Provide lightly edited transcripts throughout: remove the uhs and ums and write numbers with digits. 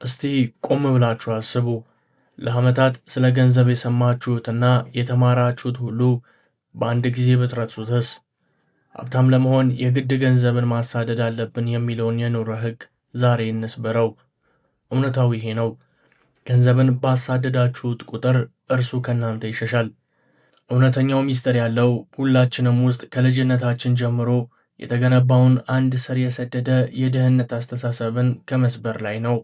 እስቲ ቆም ብላችሁ አስቡ። ለዓመታት ስለ ገንዘብ የሰማችሁትና የተማራችሁት ሁሉ በአንድ ጊዜ ብትረሱትስ? ሀብታም ለመሆን የግድ ገንዘብን ማሳደድ አለብን የሚለውን የኑሮ ሕግ ዛሬ እንስበረው። እውነታው ይሄ ነው። ገንዘብን ባሳደዳችሁት ቁጥር እርሱ ከእናንተ ይሸሻል። እውነተኛው ሚስጥር ያለው ሁላችንም ውስጥ ከልጅነታችን ጀምሮ የተገነባውን አንድ ስር የሰደደ የድህነት አስተሳሰብን ከመስበር ላይ ነው።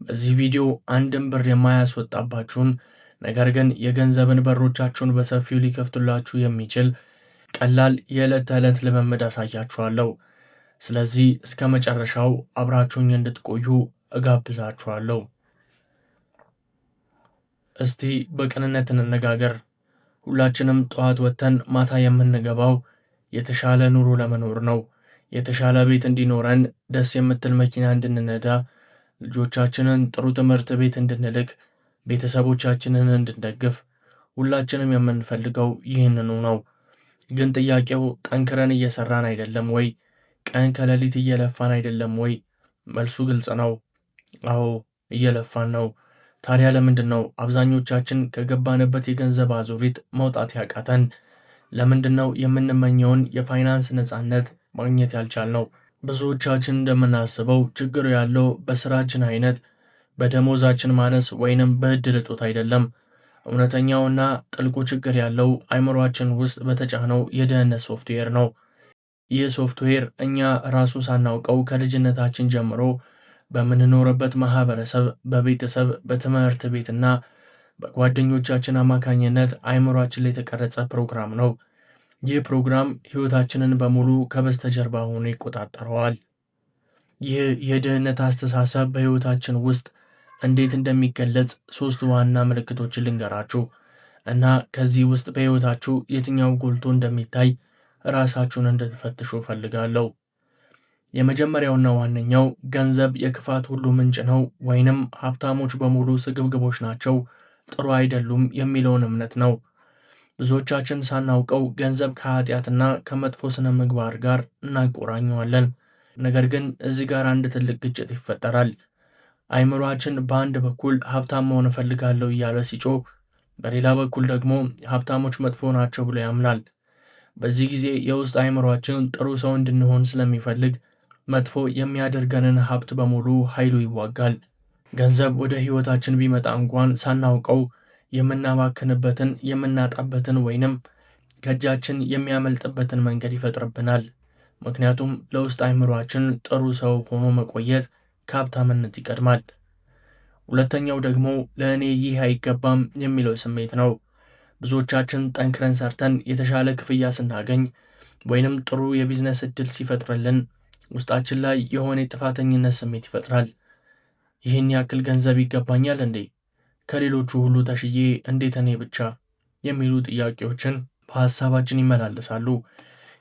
በዚህ ቪዲዮ አንድም ብር የማያስወጣባችሁን ነገር ግን የገንዘብን በሮቻችሁን በሰፊው ሊከፍቱላችሁ የሚችል ቀላል የዕለት ተዕለት ልምምድ አሳያችኋለሁ። ስለዚህ እስከ መጨረሻው አብራችሁኝ እንድትቆዩ እጋብዛችኋለሁ። እስቲ በቅንነት እንነጋገር። ሁላችንም ጠዋት ወጥተን ማታ የምንገባው የተሻለ ኑሮ ለመኖር ነው። የተሻለ ቤት እንዲኖረን፣ ደስ የምትል መኪና እንድንነዳ፣ ልጆቻችንን ጥሩ ትምህርት ቤት እንድንልክ፣ ቤተሰቦቻችንን እንድንደግፍ ሁላችንም የምንፈልገው ይህንኑ ነው። ግን ጥያቄው ጠንክረን እየሰራን አይደለም ወይ? ቀን ከሌሊት እየለፋን አይደለም ወይ? መልሱ ግልጽ ነው። አዎ እየለፋን ነው። ታዲያ ለምንድን ነው አብዛኞቻችን ከገባንበት የገንዘብ አዙሪት መውጣት ያቃተን? ለምንድን ነው የምንመኘውን የፋይናንስ ነፃነት ማግኘት ያልቻልነው? ብዙዎቻችን እንደምናስበው ችግሩ ያለው በስራችን አይነት፣ በደሞዛችን ማነስ ወይንም በእድል እጦት አይደለም። እውነተኛውና ጥልቁ ችግር ያለው አይምሯችን ውስጥ በተጫነው የድህነት ሶፍትዌር ነው። ይህ ሶፍትዌር እኛ ራሱ ሳናውቀው ከልጅነታችን ጀምሮ በምንኖርበት ማህበረሰብ፣ በቤተሰብ፣ በትምህርት ቤትና በጓደኞቻችን አማካኝነት አይምሯችን ላይ የተቀረጸ ፕሮግራም ነው። ይህ ፕሮግራም ህይወታችንን በሙሉ ከበስተጀርባ ሆኖ ይቆጣጠረዋል። ይህ የድህነት አስተሳሰብ በህይወታችን ውስጥ እንዴት እንደሚገለጽ ሶስት ዋና ምልክቶችን ልንገራችሁ እና ከዚህ ውስጥ በህይወታችሁ የትኛው ጎልቶ እንደሚታይ ራሳችሁን እንድትፈትሹ እፈልጋለሁ። የመጀመሪያውና ዋነኛው ገንዘብ የክፋት ሁሉ ምንጭ ነው ወይንም ሀብታሞች በሙሉ ስግብግቦች ናቸው፣ ጥሩ አይደሉም የሚለውን እምነት ነው። ብዙዎቻችን ሳናውቀው ገንዘብ ከኃጢአትና ከመጥፎ ስነ ምግባር ጋር እናቆራኘዋለን። ነገር ግን እዚህ ጋር አንድ ትልቅ ግጭት ይፈጠራል። አይምሯችን በአንድ በኩል ሀብታም መሆን እፈልጋለሁ እያለ ሲጮህ፣ በሌላ በኩል ደግሞ ሀብታሞች መጥፎ ናቸው ብሎ ያምናል። በዚህ ጊዜ የውስጥ አይምሯችን ጥሩ ሰው እንድንሆን ስለሚፈልግ መጥፎ የሚያደርገንን ሀብት በሙሉ ኃይሉ ይዋጋል። ገንዘብ ወደ ህይወታችን ቢመጣ እንኳን ሳናውቀው የምናባክንበትን፣ የምናጣበትን ወይንም ከእጃችን የሚያመልጥበትን መንገድ ይፈጥርብናል። ምክንያቱም ለውስጥ አይምሯችን ጥሩ ሰው ሆኖ መቆየት ከሀብታምነት ይቀድማል። ሁለተኛው ደግሞ ለእኔ ይህ አይገባም የሚለው ስሜት ነው። ብዙዎቻችን ጠንክረን ሰርተን የተሻለ ክፍያ ስናገኝ ወይንም ጥሩ የቢዝነስ እድል ሲፈጥርልን ውስጣችን ላይ የሆነ የጥፋተኝነት ስሜት ይፈጥራል። ይህን ያክል ገንዘብ ይገባኛል እንዴ? ከሌሎቹ ሁሉ ተሽዬ እንዴት እኔ ብቻ? የሚሉ ጥያቄዎችን በሀሳባችን ይመላለሳሉ።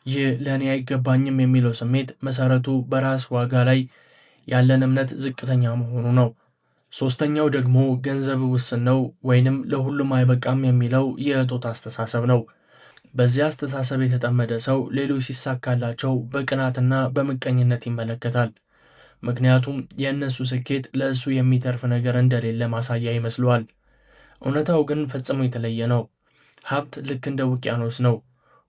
ይህ ለእኔ አይገባኝም የሚለው ስሜት መሰረቱ በራስ ዋጋ ላይ ያለን እምነት ዝቅተኛ መሆኑ ነው። ሶስተኛው ደግሞ ገንዘብ ውስን ነው ወይንም ለሁሉም አይበቃም የሚለው የእጦት አስተሳሰብ ነው። በዚህ አስተሳሰብ የተጠመደ ሰው ሌሎች ሲሳካላቸው በቅናትና በምቀኝነት ይመለከታል። ምክንያቱም የእነሱ ስኬት ለእሱ የሚተርፍ ነገር እንደሌለ ማሳያ ይመስለዋል። እውነታው ግን ፈጽሞ የተለየ ነው። ሀብት ልክ እንደ ውቅያኖስ ነው።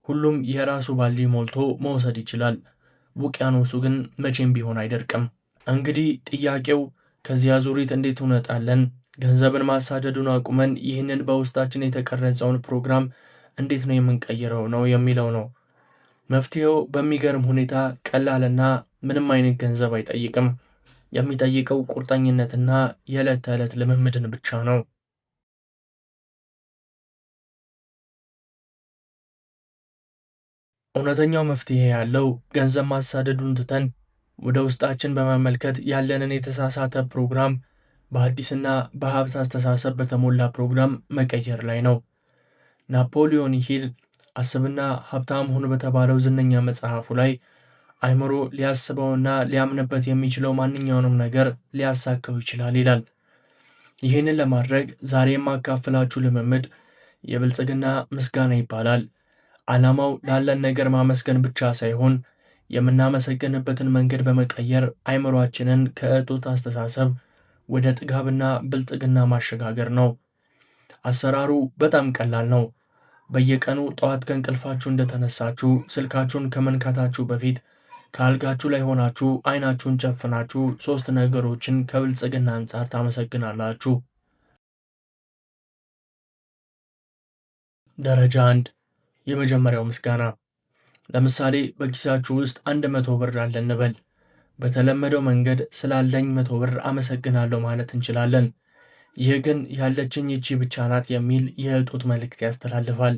ሁሉም የራሱ ባልዲ ሞልቶ መውሰድ ይችላል። ውቅያኖሱ ግን መቼም ቢሆን አይደርቅም። እንግዲህ ጥያቄው ከዚህ አዙሪት እንዴት እንወጣለን? ገንዘብን ማሳደዱን አቁመን ይህንን በውስጣችን የተቀረጸውን ፕሮግራም እንዴት ነው የምንቀይረው ነው የሚለው ነው። መፍትሄው በሚገርም ሁኔታ ቀላልና ምንም አይነት ገንዘብ አይጠይቅም። የሚጠይቀው ቁርጠኝነትና የዕለት ተዕለት ልምምድን ብቻ ነው። እውነተኛው መፍትሄ ያለው ገንዘብ ማሳደዱን ትተን ወደ ውስጣችን በመመልከት ያለንን የተሳሳተ ፕሮግራም በአዲስና በሀብት አስተሳሰብ በተሞላ ፕሮግራም መቀየር ላይ ነው። ናፖሊዮን ሂል አስብና ሀብታም ሁን በተባለው ዝነኛ መጽሐፉ ላይ አይምሮ ሊያስበውና ሊያምንበት የሚችለው ማንኛውንም ነገር ሊያሳካው ይችላል ይላል። ይህንን ለማድረግ ዛሬ የማካፍላችሁ ልምምድ የብልጽግና ምስጋና ይባላል። ዓላማው ላለን ነገር ማመስገን ብቻ ሳይሆን የምናመሰግንበትን መንገድ በመቀየር አይምሯችንን ከእጦት አስተሳሰብ ወደ ጥጋብና ብልጥግና ማሸጋገር ነው። አሰራሩ በጣም ቀላል ነው። በየቀኑ ጠዋት ከእንቅልፋችሁ እንደተነሳችሁ ስልካችሁን ከመንካታችሁ በፊት ከአልጋችሁ ላይ ሆናችሁ አይናችሁን ጨፍናችሁ 3 ነገሮችን ከብልጽግና አንጻር ታመሰግናላችሁ። ደረጃ 1 የመጀመሪያው ምስጋና። ለምሳሌ በኪሳችሁ ውስጥ 100 ብር አለ እንበል። በተለመደው መንገድ ስላለኝ 100 ብር አመሰግናለሁ ማለት እንችላለን። ይህ ግን ያለችኝ ይቺ ብቻ ናት የሚል የእጦት መልእክት ያስተላልፋል።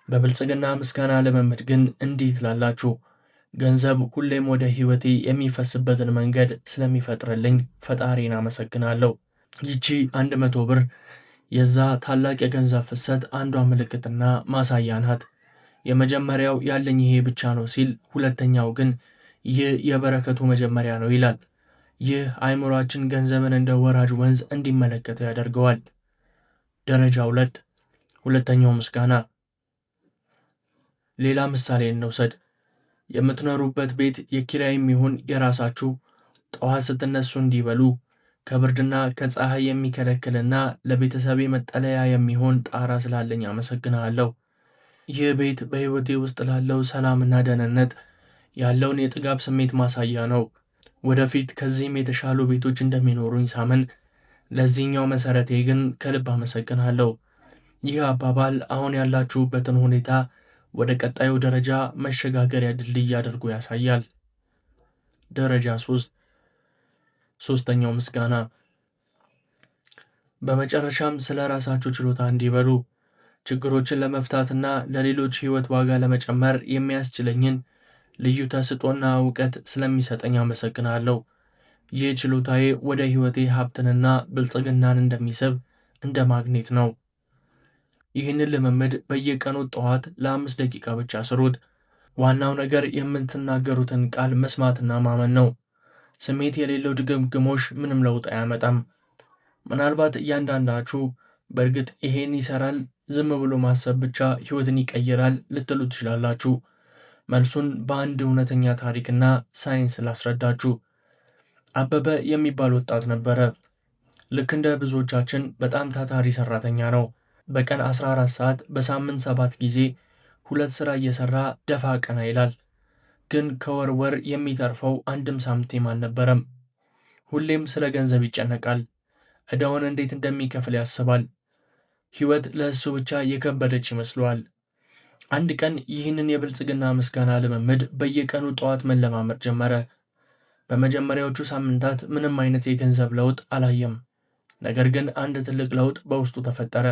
በብልጽግና ምስጋና ልምምድ ግን እንዲህ ትላላችሁ። ገንዘብ ሁሌም ወደ ሕይወቴ የሚፈስበትን መንገድ ስለሚፈጥርልኝ ፈጣሪን አመሰግናለሁ። ይቺ 100 ብር የዛ ታላቅ የገንዘብ ፍሰት አንዷ ምልክትና ማሳያ ናት። የመጀመሪያው ያለኝ ይሄ ብቻ ነው ሲል፣ ሁለተኛው ግን ይህ የበረከቱ መጀመሪያ ነው ይላል። ይህ አእምሯችን ገንዘብን እንደ ወራጅ ወንዝ እንዲመለከተው ያደርገዋል። ደረጃ 2 ሁለተኛው ምስጋና። ሌላ ምሳሌ እንውሰድ። የምትኖሩበት ቤት የኪራይም ይሁን የራሳችሁ ጠዋት ስትነሱ እንዲበሉ ከብርድና ከፀሐይ የሚከለክልና ለቤተሰቤ መጠለያ የሚሆን ጣራ ስላለኝ አመሰግናለሁ። ይህ ቤት በሕይወቴ ውስጥ ላለው ሰላምና ደህንነት ያለውን የጥጋብ ስሜት ማሳያ ነው። ወደፊት ከዚህም የተሻሉ ቤቶች እንደሚኖሩኝ ሳምን፣ ለዚህኛው መሰረቴ ግን ከልብ አመሰግናለሁ። ይህ አባባል አሁን ያላችሁበትን ሁኔታ ወደ ቀጣዩ ደረጃ መሸጋገሪያ ድልድይ አድርጎ ያሳያል። ደረጃ 3 ሶስተኛው ምስጋና። በመጨረሻም ስለ ራሳችሁ ችሎታ እንዲበሉ ችግሮችን ለመፍታትና ለሌሎች ሕይወት ዋጋ ለመጨመር የሚያስችለኝን ልዩ ተሰጥኦና እውቀት ስለሚሰጠኝ አመሰግናለሁ። ይህ ችሎታዬ ወደ ሕይወቴ ሀብትንና ብልጽግናን እንደሚስብ እንደ ማግኔት ነው። ይህንን ልምምድ በየቀኑ ጠዋት ለ5 ደቂቃ ብቻ ስሩት። ዋናው ነገር የምትናገሩትን ቃል መስማትና ማመን ነው። ስሜት የሌለው ድግምግሞሽ ምንም ለውጥ አያመጣም። ምናልባት እያንዳንዳችሁ በእርግጥ ይሄን ይሰራል፣ ዝም ብሎ ማሰብ ብቻ ሕይወትን ይቀይራል ልትሉ ትችላላችሁ። መልሱን በአንድ እውነተኛ ታሪክና ሳይንስ ላስረዳችሁ። አበበ የሚባል ወጣት ነበረ። ልክ እንደ ብዙዎቻችን በጣም ታታሪ ሰራተኛ ነው። በቀን 14 ሰዓት በሳምንት 7 ጊዜ 2 ስራ እየሰራ ደፋ ቀና ይላል። ግን ከወር ወር የሚተርፈው አንድም ሳንቲም አልነበረም። ሁሌም ስለ ገንዘብ ይጨነቃል። ዕዳውን እንዴት እንደሚከፍል ያስባል። ሕይወት ለእሱ ብቻ የከበደች ይመስለዋል። አንድ ቀን ይህንን የብልጽግና ምስጋና ልምምድ በየቀኑ ጠዋት መለማመድ ጀመረ። በመጀመሪያዎቹ ሳምንታት ምንም አይነት የገንዘብ ለውጥ አላየም። ነገር ግን አንድ ትልቅ ለውጥ በውስጡ ተፈጠረ።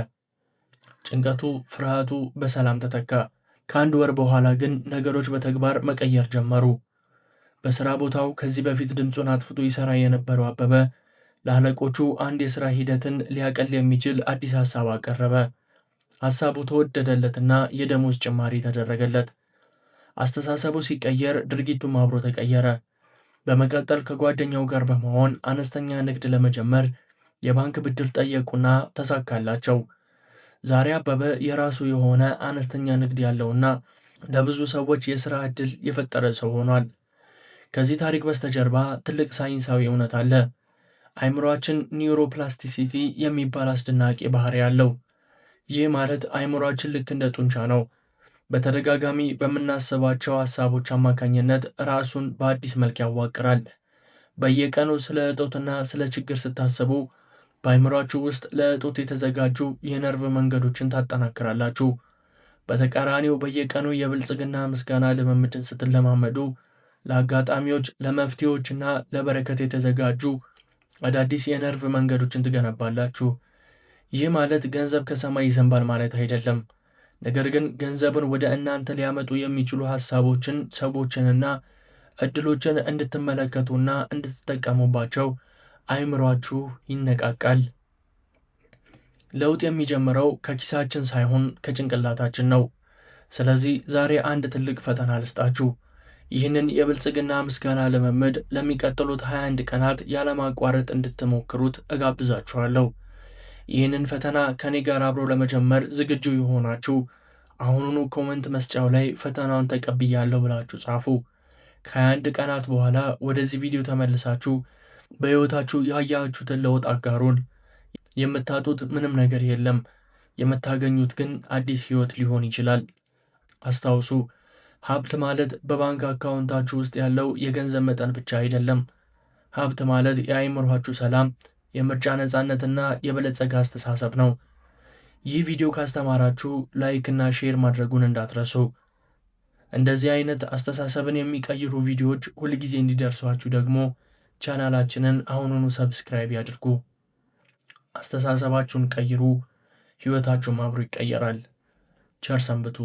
ጭንቀቱ፣ ፍርሃቱ በሰላም ተተካ። ከአንድ ወር በኋላ ግን ነገሮች በተግባር መቀየር ጀመሩ። በሥራ ቦታው ከዚህ በፊት ድምፁን አጥፍቶ ይሠራ የነበረው አበበ ለአለቆቹ አንድ የሥራ ሂደትን ሊያቀል የሚችል አዲስ ሐሳብ አቀረበ። ሐሳቡ ተወደደለትና የደሞዝ ጭማሪ ተደረገለት። አስተሳሰቡ ሲቀየር ድርጊቱም አብሮ ተቀየረ። በመቀጠል ከጓደኛው ጋር በመሆን አነስተኛ ንግድ ለመጀመር የባንክ ብድር ጠየቁና ተሳካላቸው። ዛሬ አበበ የራሱ የሆነ አነስተኛ ንግድ ያለውና ለብዙ ሰዎች የሥራ ዕድል የፈጠረ ሰው ሆኗል። ከዚህ ታሪክ በስተጀርባ ትልቅ ሳይንሳዊ እውነት አለ። አእምሯችን ኒውሮፕላስቲሲቲ የሚባል አስደናቂ ባህሪ አለው። ይህ ማለት አእምሯችን ልክ እንደ ጡንቻ ነው። በተደጋጋሚ በምናስባቸው ሐሳቦች አማካኝነት ራሱን በአዲስ መልክ ያዋቅራል። በየቀኑ ስለ እጦትና ስለ ችግር ስታስቡ በአእምሯችሁ ውስጥ ለእጦት የተዘጋጁ የነርቭ መንገዶችን ታጠናክራላችሁ። በተቃራኒው በየቀኑ የብልጽግና ምስጋና ልምምድን ስትለማመዱ ለአጋጣሚዎች፣ ለመፍትሄዎችና ለበረከት የተዘጋጁ አዳዲስ የነርቭ መንገዶችን ትገነባላችሁ። ይህ ማለት ገንዘብ ከሰማይ ይዘንባል ማለት አይደለም። ነገር ግን ገንዘብን ወደ እናንተ ሊያመጡ የሚችሉ ሐሳቦችን፣ ሰዎችንና እድሎችን እንድትመለከቱና እንድትጠቀሙባቸው አእምሯችሁ ይነቃቃል። ለውጥ የሚጀምረው ከኪሳችን ሳይሆን ከጭንቅላታችን ነው። ስለዚህ ዛሬ አንድ ትልቅ ፈተና ልስጣችሁ። ይህንን የብልጽግና ምስጋና ልምምድ ለሚቀጥሉት 21 ቀናት ያለማቋረጥ እንድትሞክሩት እጋብዛችኋለሁ። ይህንን ፈተና ከኔ ጋር አብሮ ለመጀመር ዝግጁ የሆናችሁ አሁኑኑ ኮመንት መስጫው ላይ ፈተናውን ተቀብያለሁ ብላችሁ ጻፉ። ከ21 ቀናት በኋላ ወደዚህ ቪዲዮ ተመልሳችሁ በሕይወታችሁ ያያችሁትን ለውጥ አጋሩን። የምታጡት ምንም ነገር የለም፣ የምታገኙት ግን አዲስ ሕይወት ሊሆን ይችላል። አስታውሱ፣ ሀብት ማለት በባንክ አካውንታችሁ ውስጥ ያለው የገንዘብ መጠን ብቻ አይደለም። ሀብት ማለት የአእምሯችሁ ሰላም፣ የምርጫ ነፃነትና የበለጸገ አስተሳሰብ ነው። ይህ ቪዲዮ ካስተማራችሁ ላይክ እና ሼር ማድረጉን እንዳትረሱ። እንደዚህ አይነት አስተሳሰብን የሚቀይሩ ቪዲዮዎች ሁልጊዜ እንዲደርሷችሁ ደግሞ ቻናላችንን አሁኑኑ ሰብስክራይብ ያድርጉ። አስተሳሰባችሁን ቀይሩ፣ ሕይወታችሁም አብሮ ይቀየራል። ቸር ሰንብቱ።